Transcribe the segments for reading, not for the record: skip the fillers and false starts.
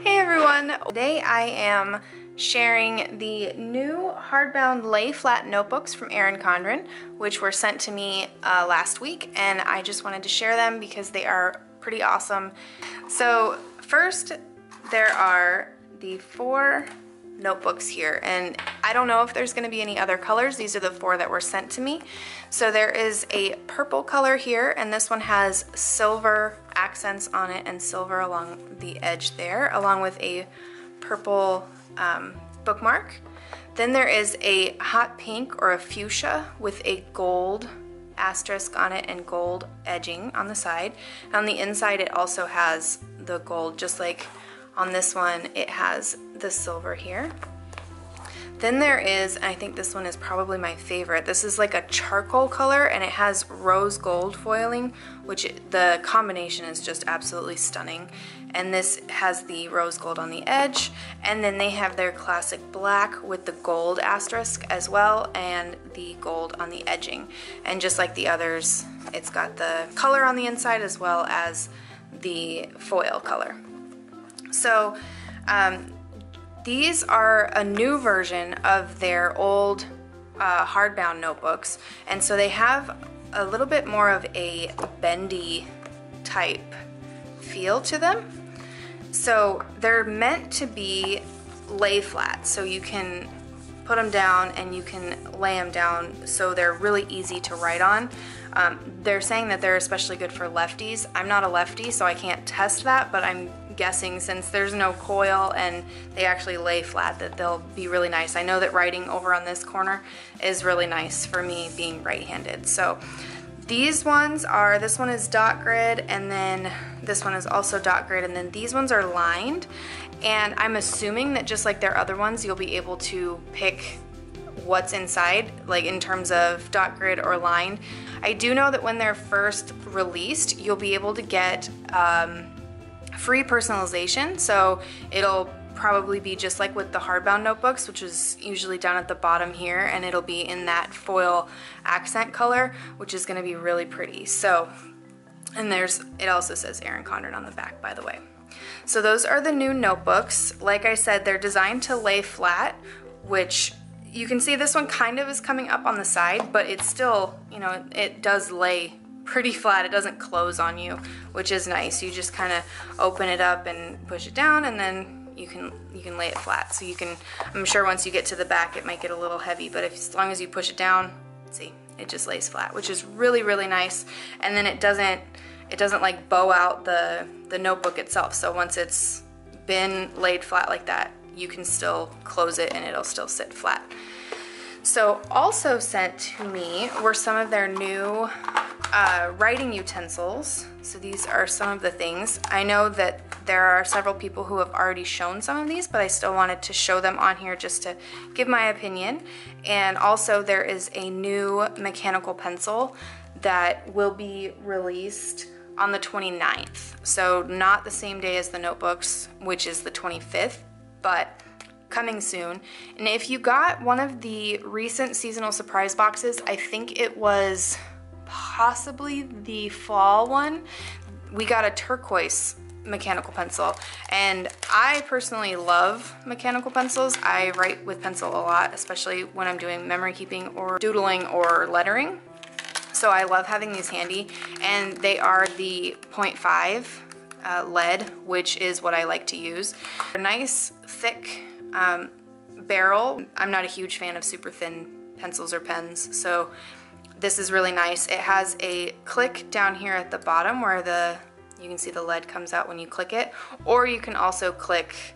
Hey everyone! Today I am sharing the new hardbound Layflat notebooks from Erin Condren, which were sent to me last week, and I just wanted to share them because they are pretty awesome. So first, there are the 4 notebooks here, and I don't know if there's going to be any other colors. These are the 4 that were sent to me. So there is a purple color here, and this one has silver accents on it and silver along the edge there, along with a purple bookmark. Then there is a hot pink or a fuchsia with a gold asterisk on it and gold edging on the side. And on the inside it also has the gold, just like on this one it has the silver here. Then there is, and I think this one is probably my favorite, this is like a charcoal color and it has rose gold foiling, which the combination is just absolutely stunning. And this has the rose gold on the edge, and then they have their classic black with the gold asterisk as well and the gold on the edging. And just like the others, it's got the color on the inside as well as the foil color. So these are a new version of their old hardbound notebooks, and so they have a little bit more of a bendy type feel to them. So they're meant to be lay flat, so you can put them down and you can lay them down so they're really easy to write on. They're saying that they're especially good for lefties. I'm not a lefty, so I can't test that, but I'm guessing since there's no coil and they actually lay flat that they'll be really nice. I know that writing over on this corner is really nice for me being right-handed. So these ones are, this one is dot grid, and then this one is also dot grid, and then these ones are lined. And I'm assuming that just like their other ones, you'll be able to pick what's inside, like in terms of dot grid or lined. I do know that when they're first released, you'll be able to get free personalization, so it'll probably be just like with the hardbound notebooks, which is usually down at the bottom here, and it'll be in that foil accent color, which is going to be really pretty. So, and it also says Erin Condren on the back, by the way. So those are the new notebooks. Like I said, they're designed to lay flat, which you can see this one kind of is coming up on the side, but it's still, you know, it does lay pretty flat. It doesn't close on you, which is nice. You just kind of open it up and push it down, and then you can lay it flat. So you can, I'm sure once you get to the back it might get a little heavy, but as long as you push it down, see, it just lays flat, which is really, really nice. And then it doesn't like bow out the notebook itself. So once it's been laid flat like that, you can still close it and it'll still sit flat. So also sent to me were some of their new writing utensils. So these are some of the things. I know that there are several people who have already shown some of these, but I still wanted to show them on here just to give my opinion. And also there is a new mechanical pencil that will be released on the 29th. So not the same day as the notebooks, which is the 25th, but coming soon. And if you got one of the recent seasonal surprise boxes, I think it was possibly the fall one, we got a turquoise mechanical pencil, and I personally love mechanical pencils. I write with pencil a lot, especially when I'm doing memory keeping or doodling or lettering, so I love having these handy. And they are the 0.5 lead, which is what I like to use. A nice thick barrel. I'm not a huge fan of super thin pencils or pens, so this is really nice. It has a click down here at the bottom where you can see the lead comes out when you click it, or you can also click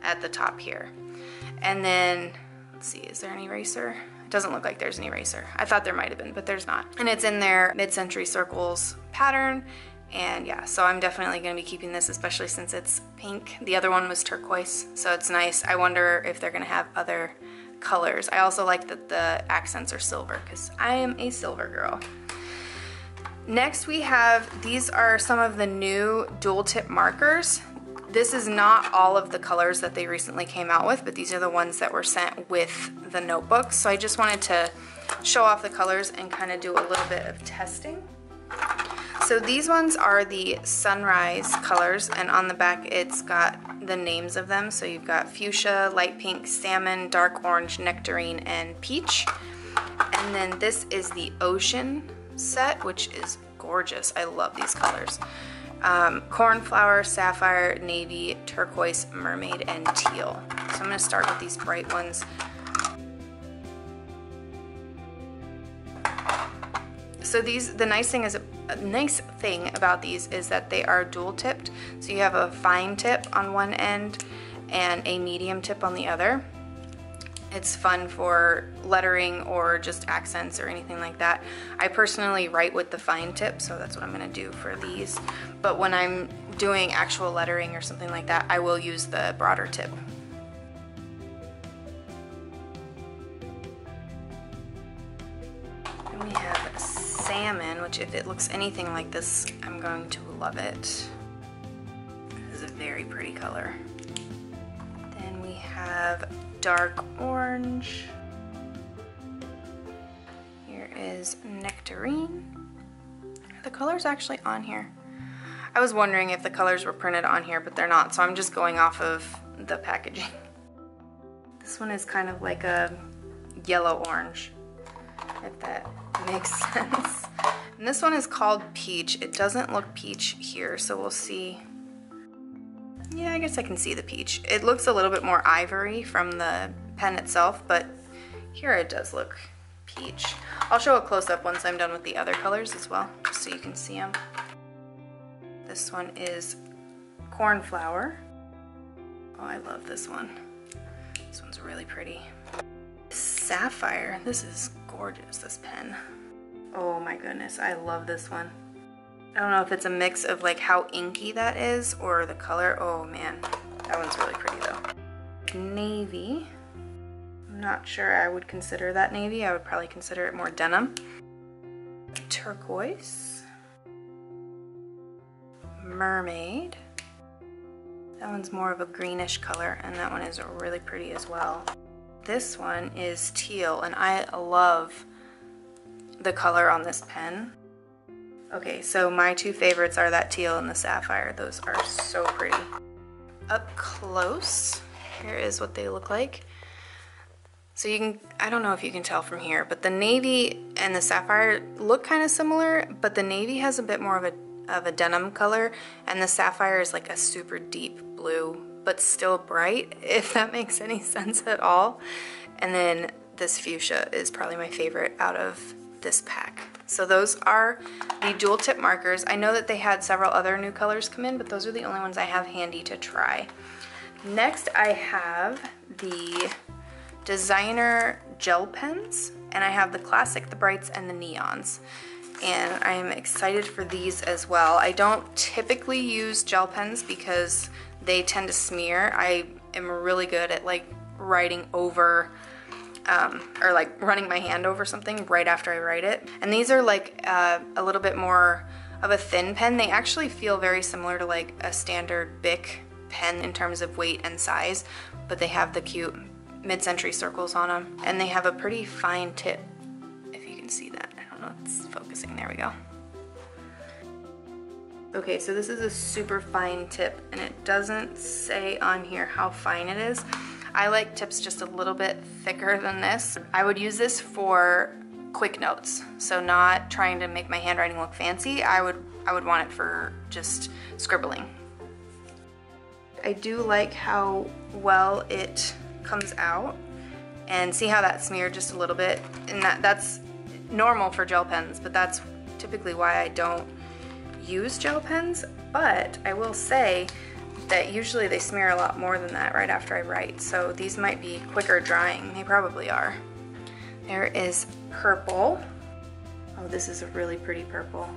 at the top here. And then, let's see, is there an eraser? It doesn't look like there's an eraser. I thought there might have been, but there's not. And it's in their mid-century circles pattern. And yeah, so I'm definitely going to be keeping this, especially since it's pink. The other one was turquoise, so it's nice. I wonder if they're going to have other colors. I also like that the accents are silver because I am a silver girl. Next we have, these are some of the new dual tip markers. This is not all of the colors that they recently came out with, but these are the ones that were sent with the notebook. So I just wanted to show off the colors and kind of do a little bit of testing. So these ones are the Sunrise colors, and on the back it's got the names of them. So you've got fuchsia, light pink, salmon, dark orange, nectarine, and peach. And then this is the Ocean set, which is gorgeous. I love these colors. Cornflower, sapphire, navy, turquoise, mermaid, and teal. So I'm going to start with these bright ones. So these, the nice thing about these is that they are dual tipped. So you have a fine tip on one end and a medium tip on the other. It's fun for lettering or just accents or anything like that. I personally write with the fine tip, so that's what I'm gonna do for these. But when I'm doing actual lettering or something like that, I will use the broader tip. And we have salmon, which if it looks anything like this, I'm going to love it. This is a very pretty color. Then we have dark orange. Here is nectarine. The color's actually on here. I was wondering if the colors were printed on here, but they're not, so I'm just going off of the packaging. This one is kind of like a yellow orange, if that makes sense. And this one is called peach. It doesn't look peach here, so we'll see. Yeah, I guess I can see the peach. It looks a little bit more ivory from the pen itself, but here it does look peach. I'll show a close-up once I'm done with the other colors as well, just so you can see them. This one is cornflower. Oh, I love this one. This one's really pretty. Sapphire. This is gorgeous, this pen. Oh my goodness, I love this one. I don't know if it's a mix of like how inky that is or the color. Oh man, that one's really pretty though. Navy. I'm not sure I would consider that navy. I would probably consider it more denim. Turquoise. Mermaid. That one's more of a greenish color, and that one is really pretty as well. This one is teal, and I love the color on this pen. Okay, so my two favorites are that teal and the sapphire. Those are so pretty. Up close, here is what they look like. So you can, I don't know if you can tell from here, but the navy and the sapphire look kind of similar, but the navy has a bit more of a denim color, and the sapphire is like a super deep blue, but still bright, if that makes any sense at all. And then this fuchsia is probably my favorite out of this pack. So those are the dual tip markers. I know that they had several other new colors come in, but those are the only ones I have handy to try. Next I have the designer gel pens, and I have the classic, the brights, and the neons. And I'm excited for these as well. I don't typically use gel pens because they tend to smear. I am really good at like writing over or like running my hand over something right after I write it. And these are like a little bit more of a thin pen. They actually feel very similar to like a standard Bic pen in terms of weight and size, but they have the cute mid-century circles on them, and they have a pretty fine tip, if you can see that. I don't know if it's focusing. There we go. Okay, so this is a super fine tip, and it doesn't say on here how fine it is. I like tips just a little bit thicker than this. I would use this for quick notes, so not trying to make my handwriting look fancy. I would want it for just scribbling. I do like how well it comes out, and see how that smeared just a little bit, and that's normal for gel pens, but that's typically why I don't use gel pens. But I will say that usually they smear a lot more than that right after I write, so these might be quicker drying. They probably are. There is purple. Oh, this is a really pretty purple.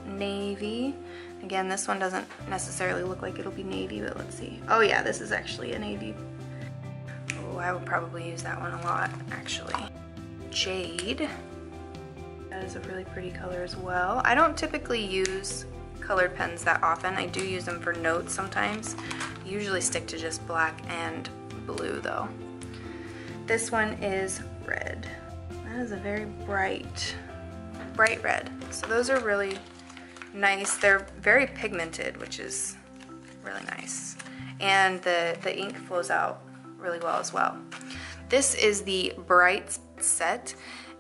Navy. Again, this one doesn't necessarily look like it'll be navy, but let's see. Oh yeah, this is actually a navy. Oh, I would probably use that one a lot, actually. Jade. That is a really pretty color as well. I don't typically use colored pens that often. I do use them for notes sometimes. I usually stick to just black and blue though. This one is red. That is a very bright bright red. So those are really nice. They're very pigmented, which is really nice. And the ink flows out really well as well. This is the Bright set,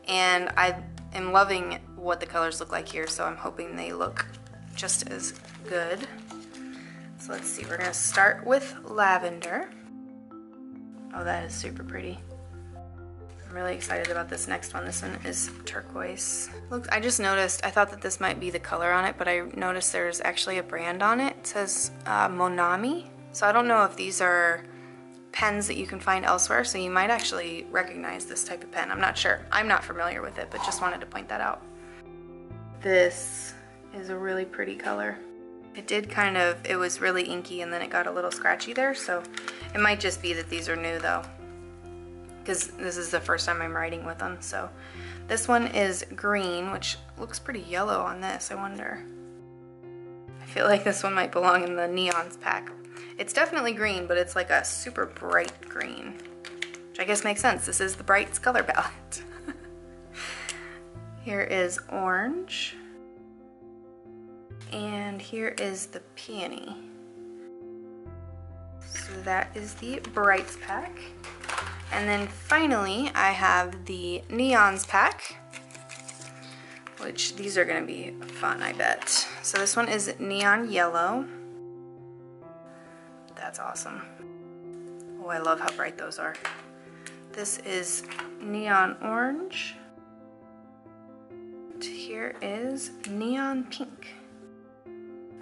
and I am loving what the colors look like here, so I'm hoping they look just as good. So let's see, we're gonna start with lavender. Oh, that is super pretty. I'm really excited about this next one. This one is turquoise. Look, I just noticed, I thought that this might be the color on it, but I noticed there's actually a brand on it. It says Monami. So I don't know if these are pens that you can find elsewhere, so you might actually recognize this type of pen. I'm not sure. I'm not familiar with it, but just wanted to point that out. This is a really pretty color. It did kind of, it was really inky and then it got a little scratchy there, so it might just be that these are new though, because this is the first time I'm writing with them. So this one is green, which looks pretty yellow on this, I wonder. I feel like this one might belong in the neons pack. It's definitely green, but it's like a super bright green, which I guess makes sense. This is the Bright's color palette. Here is orange. And here is the peony. So that is the Brights pack. And then finally, I have the Neons pack, which these are gonna be fun, I bet. So this one is neon yellow. That's awesome. Oh, I love how bright those are. This is neon orange. And here is neon pink.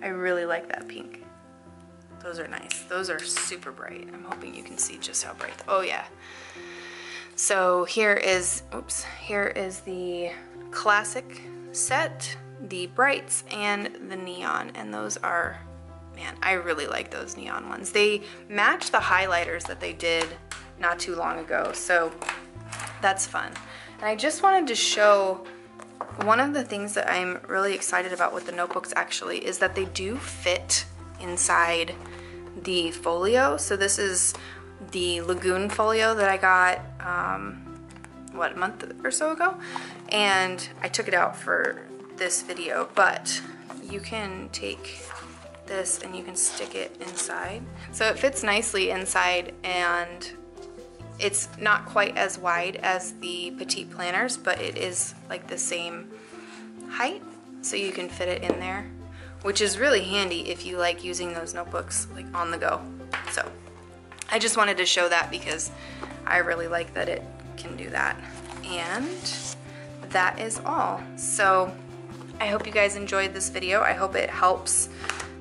I really like that pink. Those are nice. Those are super bright. I'm hoping you can see just how bright. Oh yeah. So here is, oops, here is the classic set, the Brights, and the neon, and those are, man, I really like those neon ones. They match the highlighters that they did not too long ago, so that's fun. And I just wanted to show one of the things that I'm really excited about with the notebooks actually is that they do fit inside the folio. So this is the Lagoon folio that I got, what, a month or so ago? And I took it out for this video, but you can take this and you can stick it inside. So it fits nicely inside, and it's not quite as wide as the petite planners, but it is like the same height, so you can fit it in there, which is really handy if you like using those notebooks like on the go. So I just wanted to show that because I really like that it can do that. And that is all. So I hope you guys enjoyed this video. I hope it helps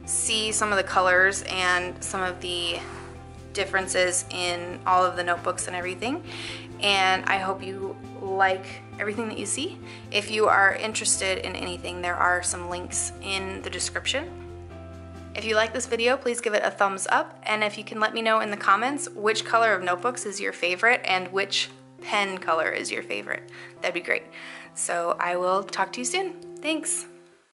see some of the colors and some of the differences in all of the notebooks and everything. And I hope you like everything that you see. If you are interested in anything, there are some links in the description. If you like this video, please give it a thumbs up, and if you can let me know in the comments which color of notebooks is your favorite and which pen color is your favorite, that'd be great. So I will talk to you soon. Thanks.